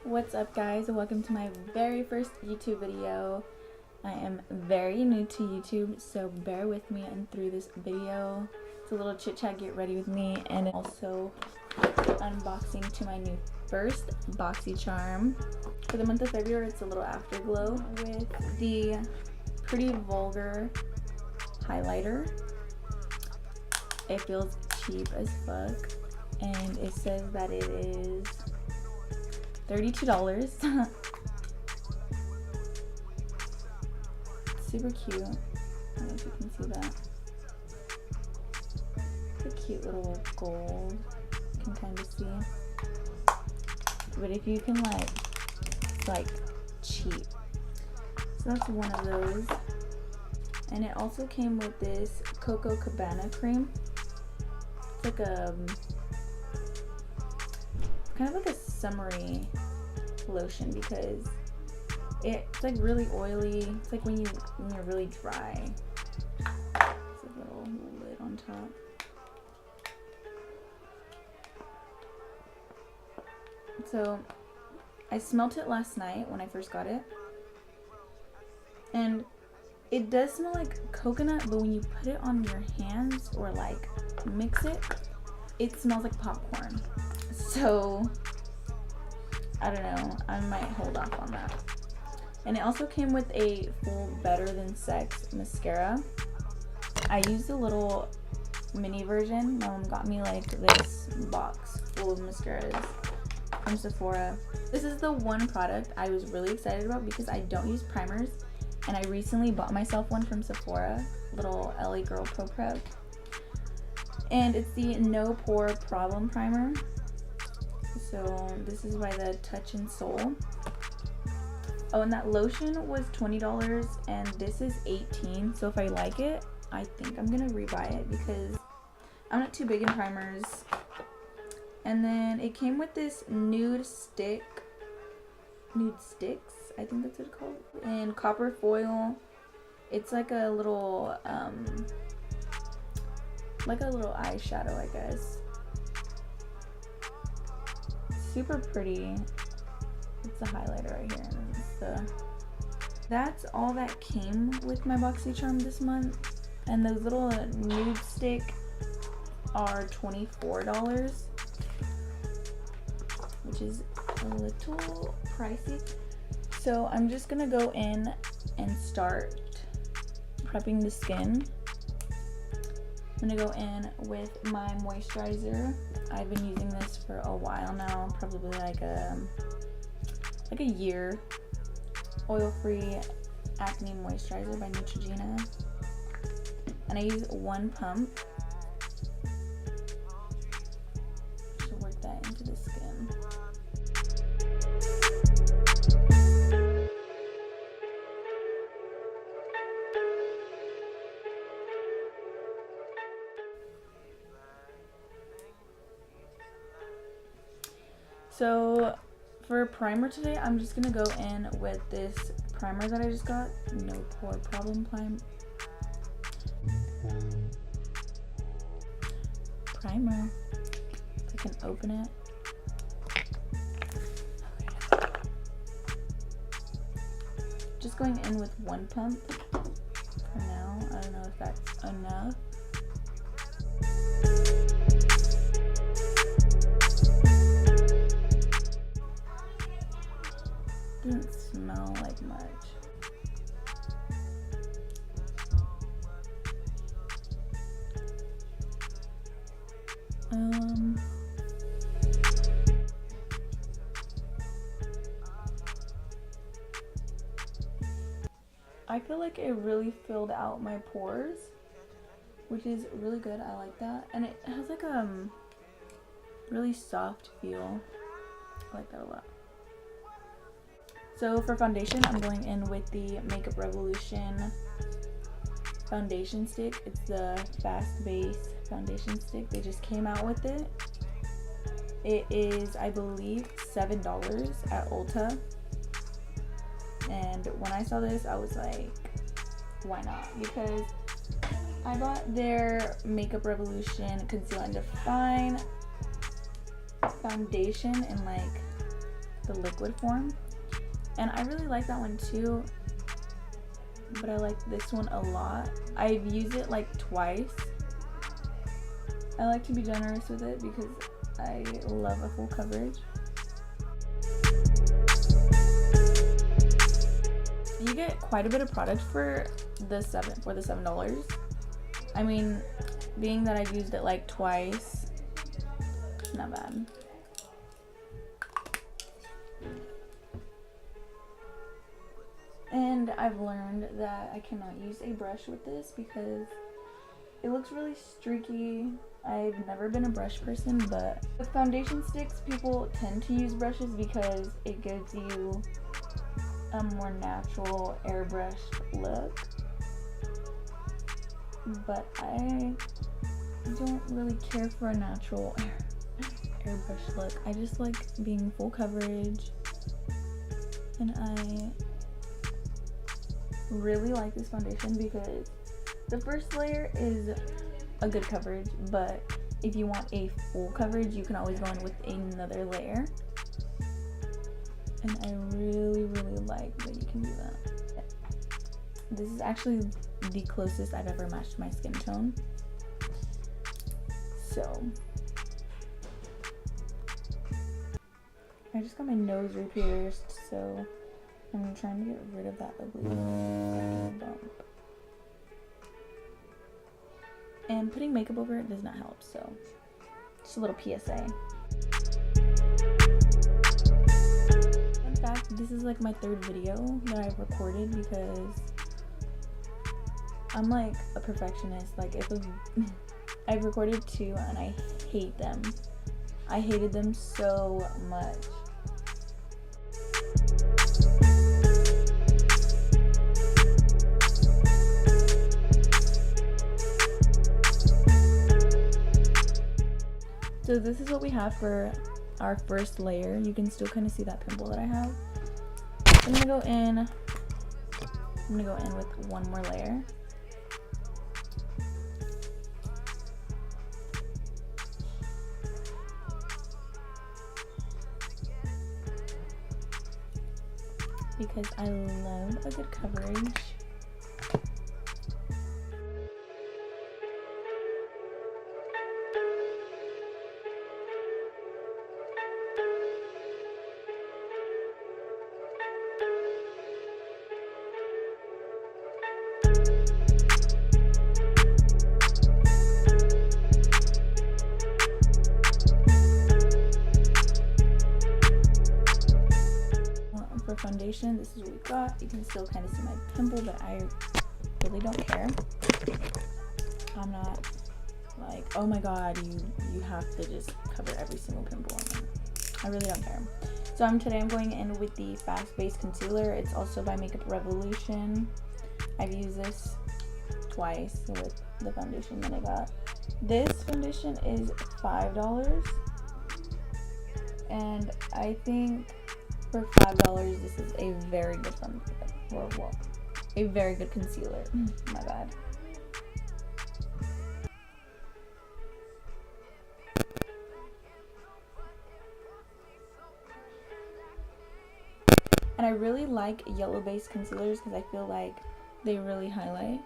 What's up, guys? Welcome to my very first YouTube video. I am very new to YouTube, so bear with me and through this video. It's a little chit chat, get ready with me, and also unboxing to my new first BoxyCharm. For the month of February, it's a little afterglow with the Pretty Vulgar highlighter. It feels cheap as fuck, and it says that it is $32. Super cute. I don't know if you can see that. It's a cute little gold. You can kind of see. But if you can it's like cheap. So that's one of those. And it also came with this Coco Cabana cream. It's like a kind of like a summery lotion because it's like really oily. It's like when you're really dry. It's a little lid on top. So I smelled it last night when I first got it, and it does smell like coconut, but when you put it on your hands or like mix it, it smells like popcorn. So I don't know, I might hold off on that. And it also came with a full Better Than Sex mascara. I used a little mini version. My mom got me like this box full of mascaras from Sephora. This is the one product I was really excited about because I don't use primers, and I recently bought myself one from Sephora, little LA Girl Pro Prep. And it's the No Pore Problem Primer. So this is by the Touch and Soul. Oh, and that lotion was $20 and this is $18. So if I like it, I think I'm gonna rebuy it because I'm not too big in primers. And then it came with this nude sticks, I think that's what it's called, in copper foil. It's like a little eyeshadow, I guess. Super pretty. It's a highlighter right here, and that's all that came with my BoxyCharm this month. And those little nude stick are $24, which is a little pricey. So I'm just gonna go in and start prepping the skin. I'm gonna go in with my moisturizer. I've been using this for a while now, probably like a year. Oil-free acne moisturizer by Neutrogena. And I use one pump to work that into the skin. So for primer today, I'm just gonna go in with this primer that I just got, No Pore Problem primer. If I can open it. Okay. Just going in with one pump for now. I don't know if that's enough. Doesn't smell like much. I feel like it really filled out my pores, which is really good. I like that. And it has like a really soft feel. I like that a lot. So for foundation, I'm going in with the Makeup Revolution foundation stick. It's the Fast Base foundation stick. They just came out with it. It is, I believe, $7 at Ulta. And when I saw this, I was like, why not? Because I bought their Makeup Revolution Conceal and Define foundation in like the liquid form. And I really like that one too, but I like this one a lot. I've used it like twice. I like to be generous with it because I love a full coverage. You get quite a bit of product for the $7. I mean, being that I've used it like twice, not bad. And I've learned that I cannot use a brush with this because it looks really streaky. I've never been a brush person, but with foundation sticks, people tend to use brushes because it gives you a more natural airbrushed look. But I don't really care for a natural airbrush look. I just like being full coverage, and I really like this foundation because the first layer is a good coverage, but if you want a full coverage, you can always go in with another layer. And I really like that you can do that. This is actually the closest I've ever matched my skin tone. So I just got my nose re-pierced, so I'm trying to get rid of that ugly bump. And putting makeup over it does not help, so just a little PSA. Fun fact, this is like my third video that I've recorded because I'm like a perfectionist. Like I've recorded 2 and I hate them. I hated them so much. So this is what we have for our first layer. You can still kind of see that pimple that I have. I'm gonna go in with one more layer. Because I love a good coverage. For foundation, this is what we got. You can still kind of see my pimple, but I really don't care. I'm not like, oh my god, you have to just cover every single pimple on me. I really don't care. So today I'm going in with the Fast Base Concealer. It's also by Makeup Revolution. I've used this twice with the foundation that I got. This foundation is $5, and I think for $5 this is a very good a very good concealer. My bad. And I really like yellow based concealers because I feel like they really highlight.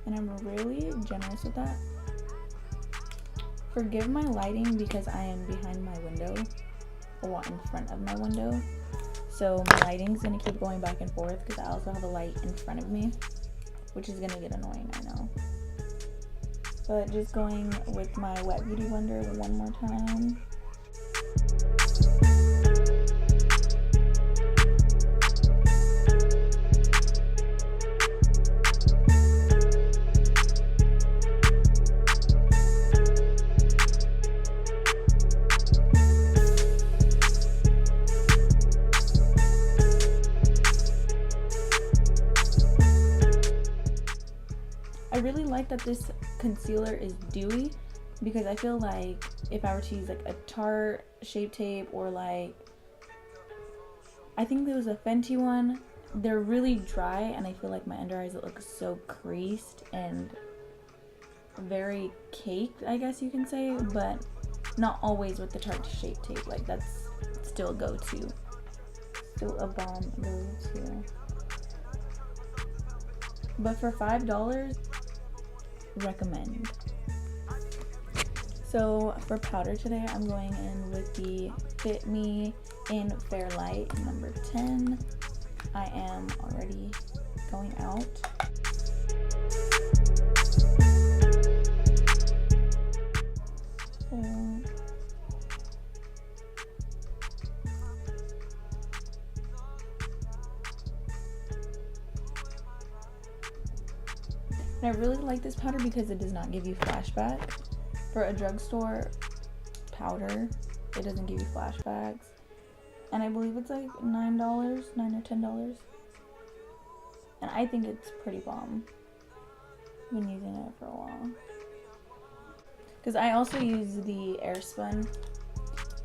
And I'm really generous with that. Forgive my lighting because I am behind my window, or in front of my window. So my lighting's gonna keep going back and forth because I also have a light in front of me, which is gonna get annoying, I know. But just going with my Wet Beauty Wonder one more time. I really like that this concealer is dewy because I feel like if I were to use like a Tarte Shape Tape or like, I think there was a Fenty one, they're really dry and I feel like my under eyes look so creased and very caked, I guess you can say, but not always with the Tarte Shape Tape. Like, that's still a go-to. Still a bomb go-to. But for $5, recommend. So for powder today, I'm going in with the Fit Me in Fairlight number 10. I am already going out. And I really like this powder because it does not give you flashback. For a drugstore powder, it doesn't give you flashbacks. And I believe it's like $9, $9 or $10. And I think it's pretty bomb. I've been using it for a while. Because I also use the Airspun,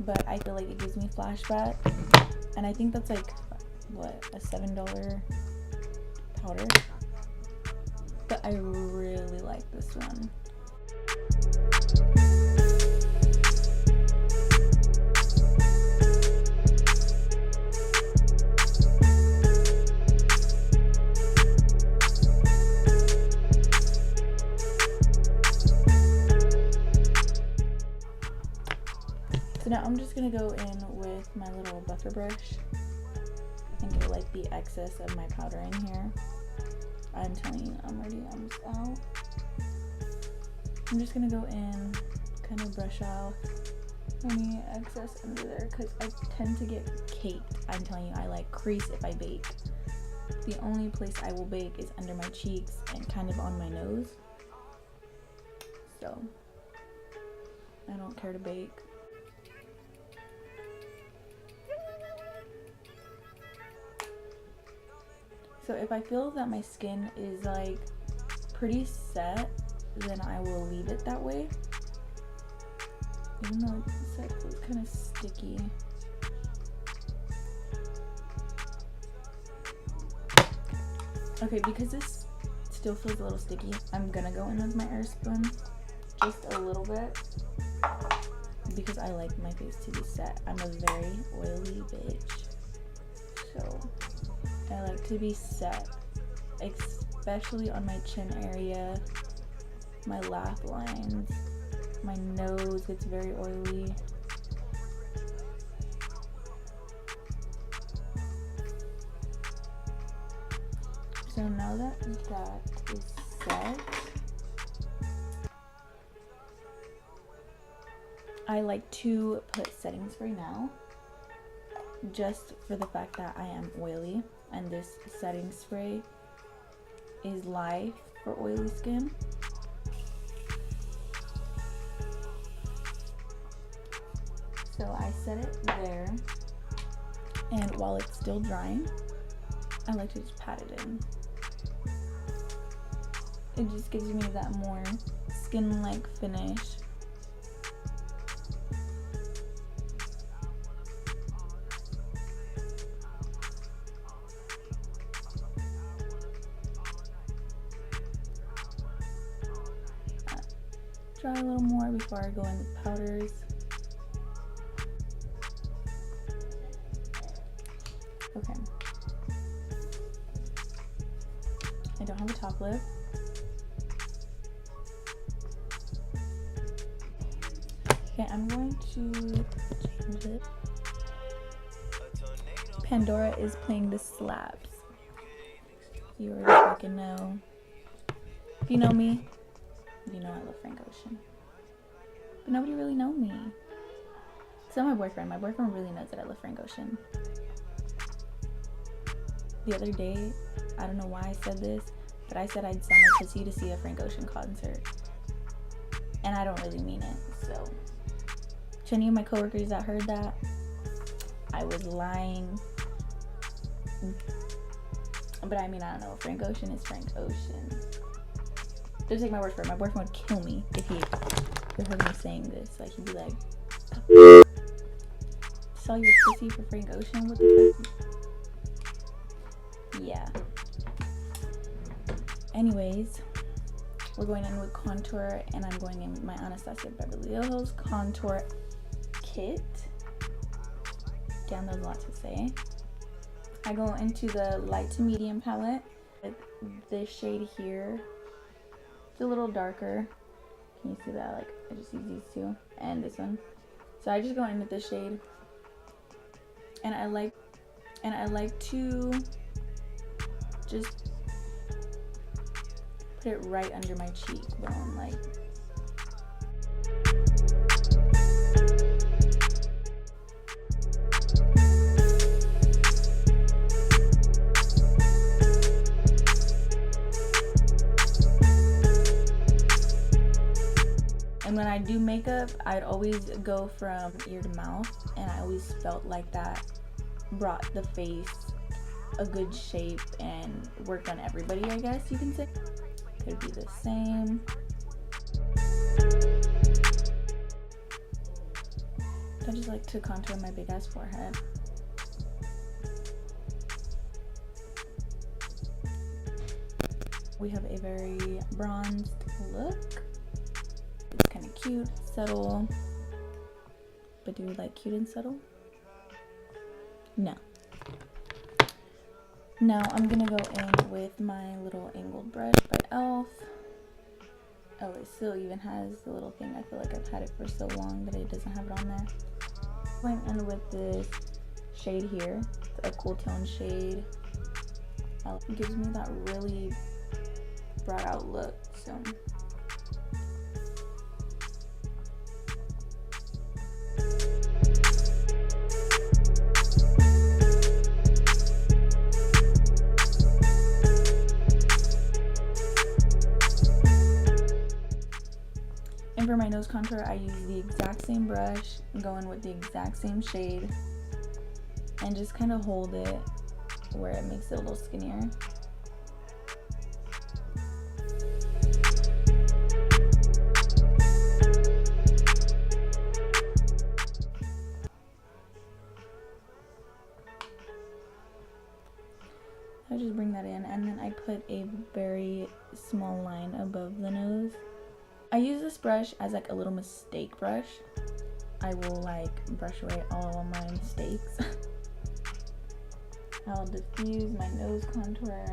but I feel like it gives me flashback. And I think that's like, what, a $7 powder? But I really like this one. So now I'm just gonna go in with my little buffer brush and get like the excess of my powder in here. I'm telling you, I'm already almost out. I'm just gonna go in, kind of brush off any excess under there because I tend to get caked. I'm telling you, I like crease if I bake. The only place I will bake is under my cheeks and kind of on my nose. So, I don't care to bake. So if I feel that my skin is like pretty set, then I will leave it that way. Even though it feels kind of sticky. Okay, because this still feels a little sticky, I'm gonna go in with my Airspun just a little bit because I like my face to be set. I'm a very oily bitch, so I like to be set, especially on my chin area, my laugh lines, my nose gets very oily. So now that that is set, I like to put setting spray now, just for the fact that I am oily. And this setting spray is Life for oily skin. So I set it there, and while it's still drying, I like to just pat it in. It just gives me that more skin-like finish. Dry a little more before I go in with powders. Okay. I don't have a top lip. Okay, I'm going to change it. Pandora is playing the slaps. You already fucking know. If you know me, you know I love Frank Ocean. But nobody really know me. So my boyfriend really knows that I love Frank Ocean. The other day, I don't know why I said this, but I said I'd sell my pussy to see a Frank Ocean concert. And I don't really mean it, so. To any of my coworkers that heard that, I was lying. But I mean, I don't know, Frank Ocean is Frank Ocean. Don't take my word for it. My boyfriend would kill me if he heard me saying this. Like, he'd be like, sell your pussy for Frank Ocean? What the fuck? Yeah. Anyways, we're going in with contour, and I'm going in with my Anastasia Beverly Hills contour kit. Damn, there's a lot to say. I go into the light to medium palette with this shade here. It's a little darker. Can you see that? Like, I just use these two and this one. So I just go in with this shade, and I like to just put it right under my cheekbone, like. And when I do makeup, I'd always go from ear to mouth, and I always felt like that brought the face a good shape and worked on everybody, I guess you can say. Could be the same. I just like to contour my big ass forehead. We have a very bronzed look. It's kind of cute, subtle. But do we like cute and subtle? No. Now I'm gonna go in with my little angled brush by e.l.f. Oh, it still even has the little thing. I feel like I've had it for so long that it doesn't have it on there. Going in with this shade here. It's a cool tone shade. It gives me that really brought out look. So and for my nose contour, I use the exact same brush, go in with the exact same shade, and just kind of hold it where it makes it a little skinnier. I just bring that in, and then I put a very small line above the nose. I use this brush as like a little mistake brush. I will like brush away all of my mistakes. I'll diffuse my nose contour.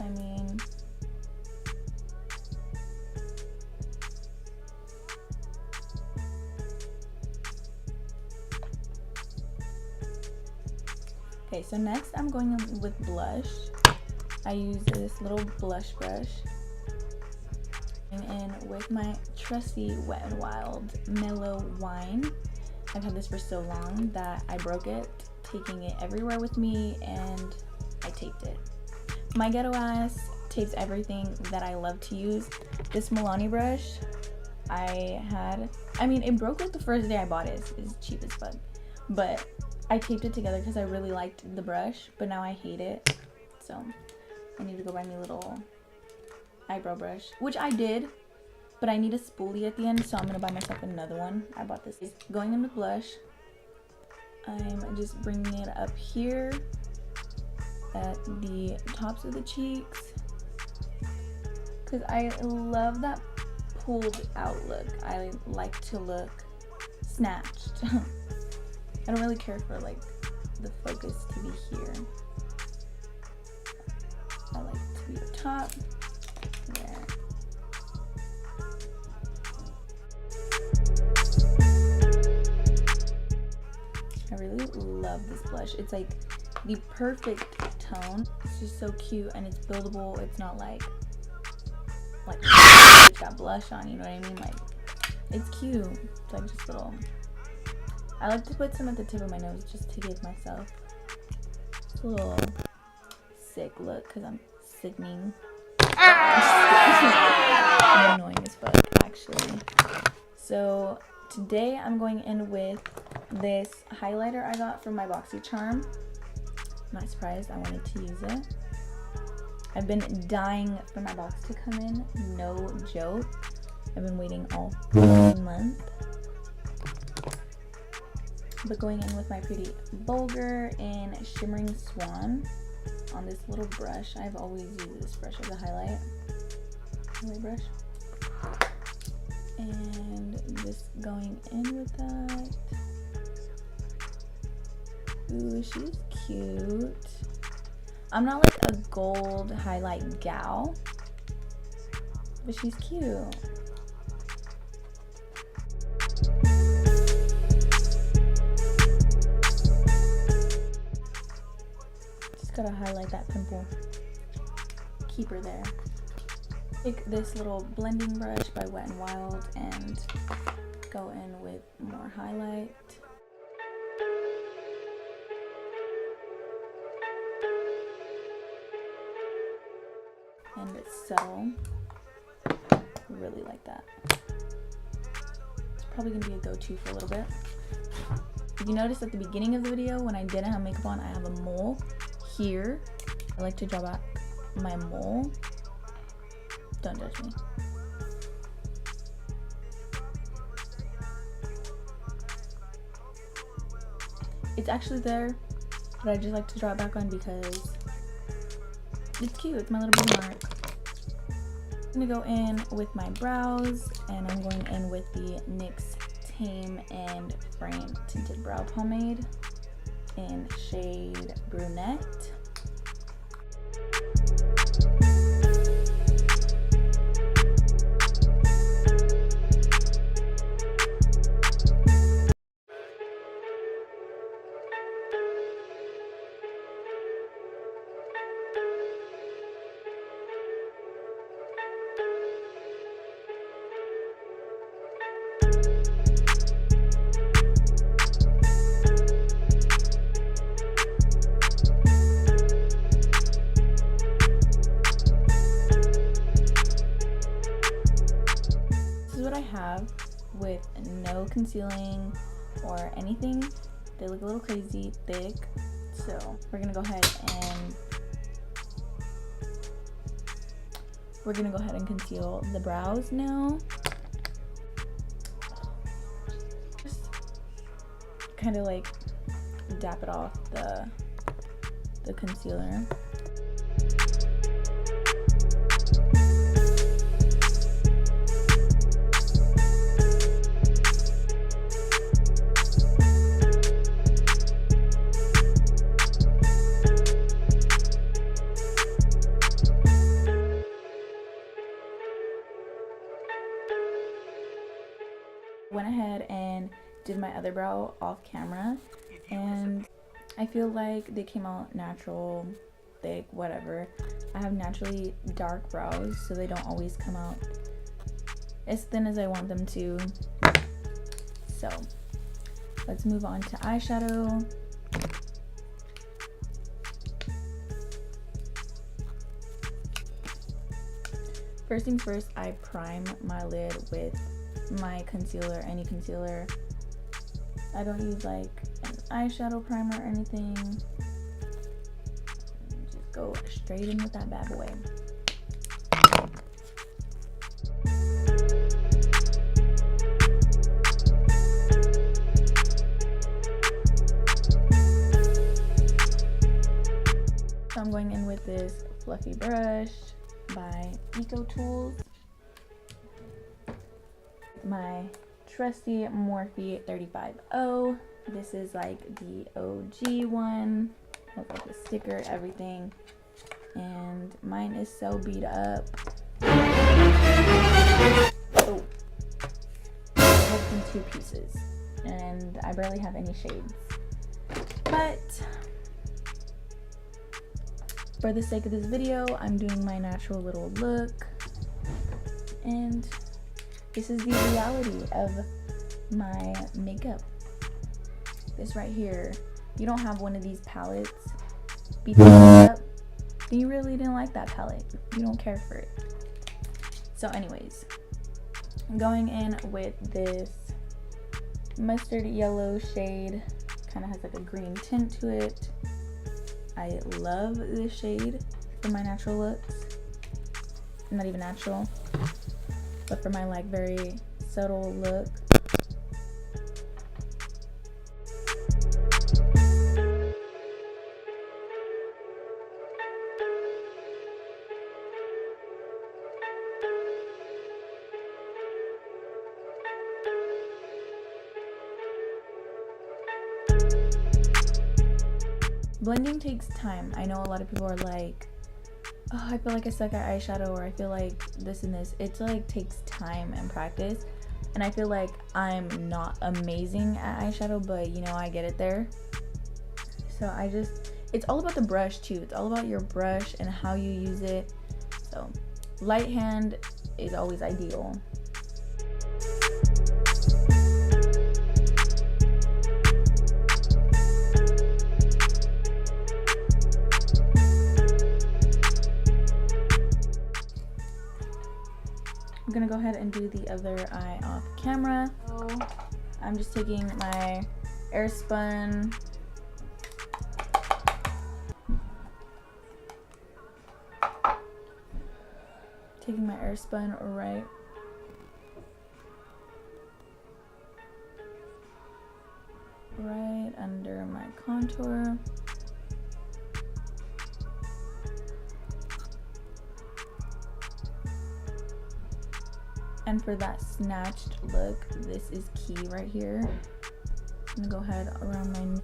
I mean, okay, so next I'm going in with blush. I use this little blush brush. And with my trusty Wet n Wild Mellow Wine. I've had this for so long that I broke it, taking it everywhere with me, and I taped it. My ghetto ass tapes everything that I love to use. This Milani brush I mean, it broke like the first day I bought it. It's cheap as fuck. But I taped it together because I really liked the brush, but now I hate it. So I need to go buy me a little eyebrow brush, which I did, but I need a spoolie at the end, so I'm gonna buy myself another one. I bought this. Going in with blush, I'm just bringing it up here at the tops of the cheeks, because I love that pulled out look. I like to look snatched. I don't really care for like the focus to be here. I like to be the top. There. I really love this blush. It's like the perfect tone. It's just so cute, and it's buildable. It's not like it's got blush on, you know what I mean? Like, it's cute. It's like just little. I like to put some at the tip of my nose just to give myself a little sick look, because I'm sickening. I'm annoying as fuck, actually. So today I'm going in with this highlighter I got from my BoxyCharm. Not surprised, I wanted to use it. I've been dying for my box to come in, no joke. I've been waiting all month. But going in with my pretty Bulgur in Shimmering Swan on this little brush. I've always used this brush as a highlight brush. And just going in with that. Ooh, she's cute. I'm not like a gold highlight gal, but she's cute. Just gotta highlight that pimple. Keep her there. Take this little blending brush by Wet n Wild and go in with more highlight. And settle. Really like that. It's probably gonna be a go-to for a little bit. If you notice at the beginning of the video when I didn't have makeup on, I have a mole here. I like to draw back my mole. Don't judge me. It's actually there, but I just like to draw it back on because it's cute. It's my little bookmark. I'm gonna go in with my brows, and I'm going in with the NYX Tame and Frame Tinted Brow Pomade in shade Brunette. What I have with no concealing or anything. They look a little crazy thick, so we're gonna go ahead and conceal the brows now. Just kind of like dap it off the concealer. Went ahead and did my other brow off camera, and I feel like they came out natural, thick, whatever. I have naturally dark brows, so they don't always come out as thin as I want them to. So let's move on to eyeshadow. First things first, I prime my lid with my concealer, any concealer. I don't use like an eyeshadow primer or anything. Just go straight in with that bad boy. So I'm going in with this fluffy brush by Eco Tools. My trusty Morphe 35O. This is like the OG one. Has like the sticker, everything. And mine is so beat up. Oh. It's in 2 pieces. And I barely have any shades. But for the sake of this video, I'm doing my natural little look. And this is the reality of my makeup. This right here. You don't have one of these palettes. Beat the makeup. Then you really didn't like that palette. You don't care for it. So anyways, I'm going in with this mustard yellow shade. Kind of has like a green tint to it. I love this shade for my natural looks. Not even natural, but for my like very subtle look. blending takes time. I know a lot of people are like, oh, I feel like I suck at eyeshadow, or I feel like this and this. It's like takes time and practice, and I feel like I'm not amazing at eyeshadow, but you know, I get it there. So it's all about the brush too. It's all about your brush and how you use it. So light hand is always ideal. I'm gonna go ahead and do the other eye off camera. So I'm just taking my Airspun right under my contour. And for that snatched look, this is key right here. I'm gonna go ahead around my neck.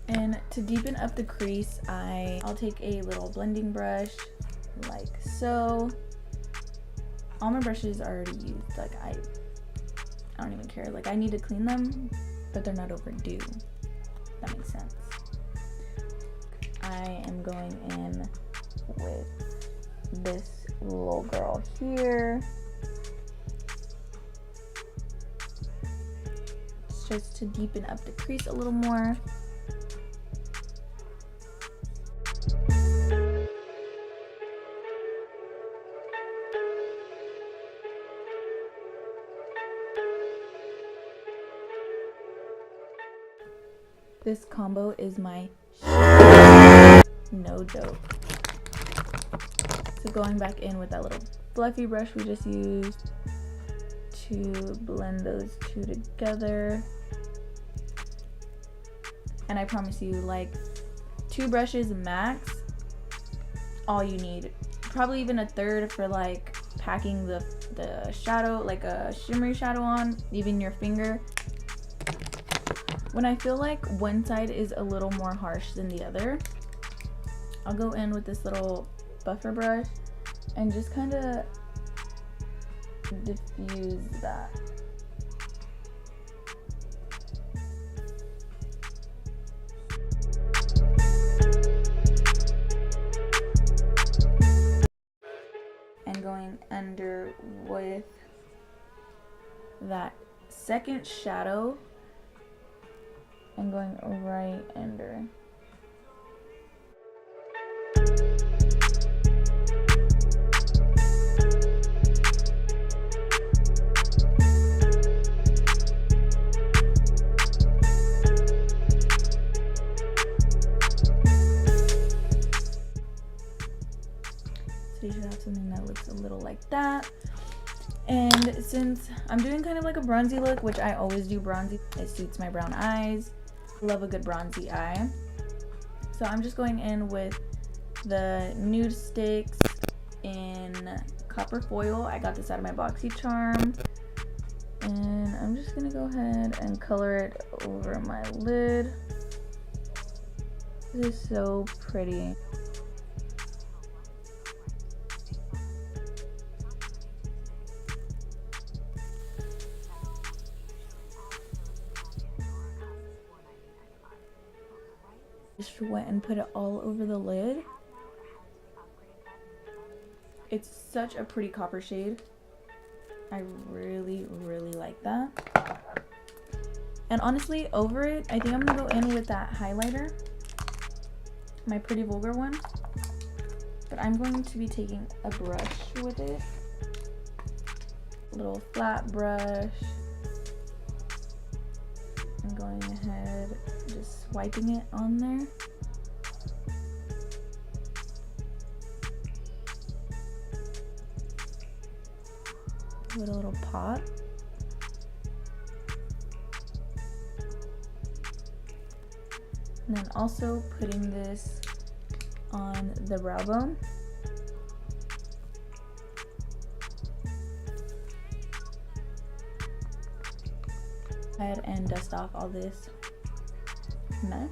And to deepen up the crease, I'll take a little blending brush like so. All my brushes are already used. Like I don't even care. Like I need to clean them, but they're not overdue. That makes sense. I am going in with this little girl here. It's just to deepen up the crease a little more. This combo is my no joke. So going back in with that little fluffy brush we just used to blend those two together. And I promise you, like 2 brushes max, all you need. Probably even a third for like packing the shadow, like a shimmery shadow on, even your finger. When I feel like one side is a little more harsh than the other, I'll go in with this little buffer brush and just kind of diffuse that. And going under with that second shadow and going right under. So you should have something that looks a little like that. And since I'm doing kind of like a bronzy look, which I always do bronzy, it suits my brown eyes. Love a good bronzy eye. So I'm just going in with the nude sticks in copper foil. I got this out of my BoxyCharm. And I'm just gonna go ahead and color it over my lid. This is so pretty. Just went and put it all over the lid. It's such a pretty copper shade. I really, really like that. And honestly, over it, I think I'm gonna go in with that highlighter, my Pretty Vulgar one. But I'm going to be taking a brush with it, a little flat brush, and going ahead, just swiping it on there. With a little pop. And then also putting this on the brow bone. ahead and dust off all this mess.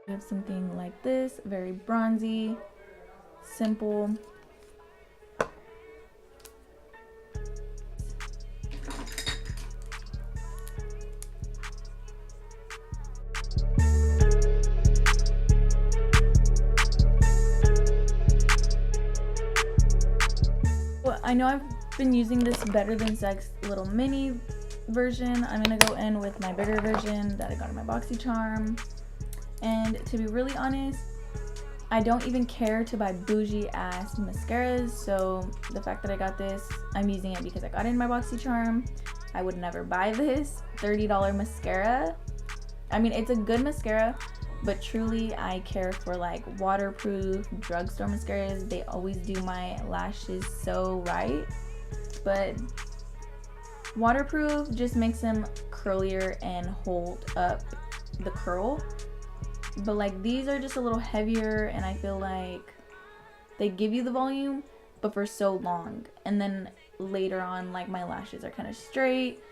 We have something like this, very bronzy, simple. Well, I know I've been using this Better Than Sex little mini version. I'm gonna go in with my bigger version that I got in my BoxyCharm. And to be really honest, I don't even care to buy bougie ass mascaras, so the fact that I got this, I'm using it because I got it in my BoxyCharm. I would never buy this $30 mascara. I mean, it's a good mascara, but truly I care for like waterproof drugstore mascaras. They always do my lashes so right, but waterproof just makes them curlier and hold up the curl. But like these are just a little heavier, and I feel like they give you the volume but for so long, and then later on like my lashes are kind of straight.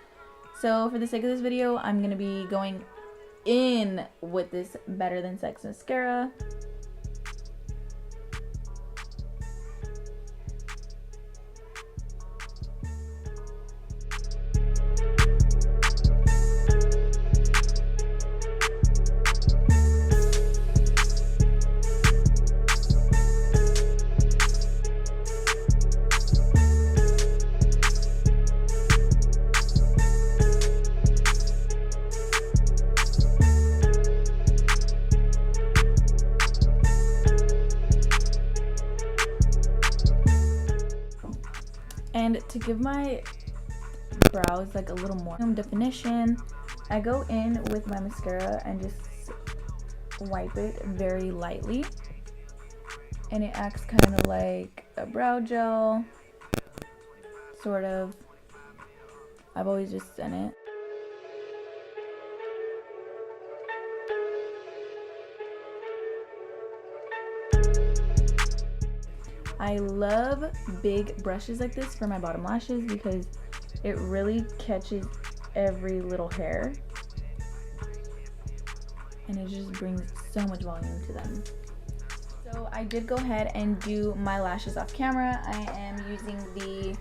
So for the sake of this video, I'm gonna be going in with this Better Than Sex mascara. And to give my brows like a little more definition, I go in with my mascara and just wipe it very lightly, and it acts kind of like a brow gel, sort of. I've always just done it. I love big brushes like this for my bottom lashes because it really catches every little hair, and it just brings so much volume to them. So I did go ahead and do my lashes off camera. I am using the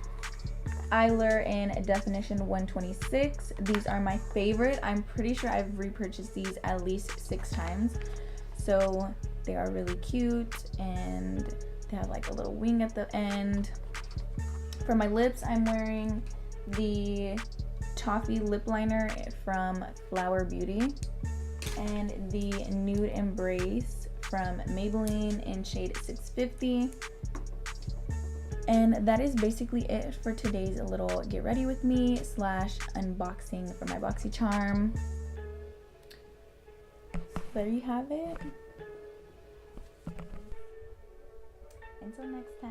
Eyelure in Definition 126. These are my favorite. I'm pretty sure I've repurchased these at least 6 times. So they are really cute, and they have like a little wing at the end. For my lips, I'm wearing the Toffee lip liner from Flower Beauty and the Nude Embrace from Maybelline in shade 650. And that is basically it for today's little get ready with me / unboxing for my BoxyCharm. So there you have it. Until next time.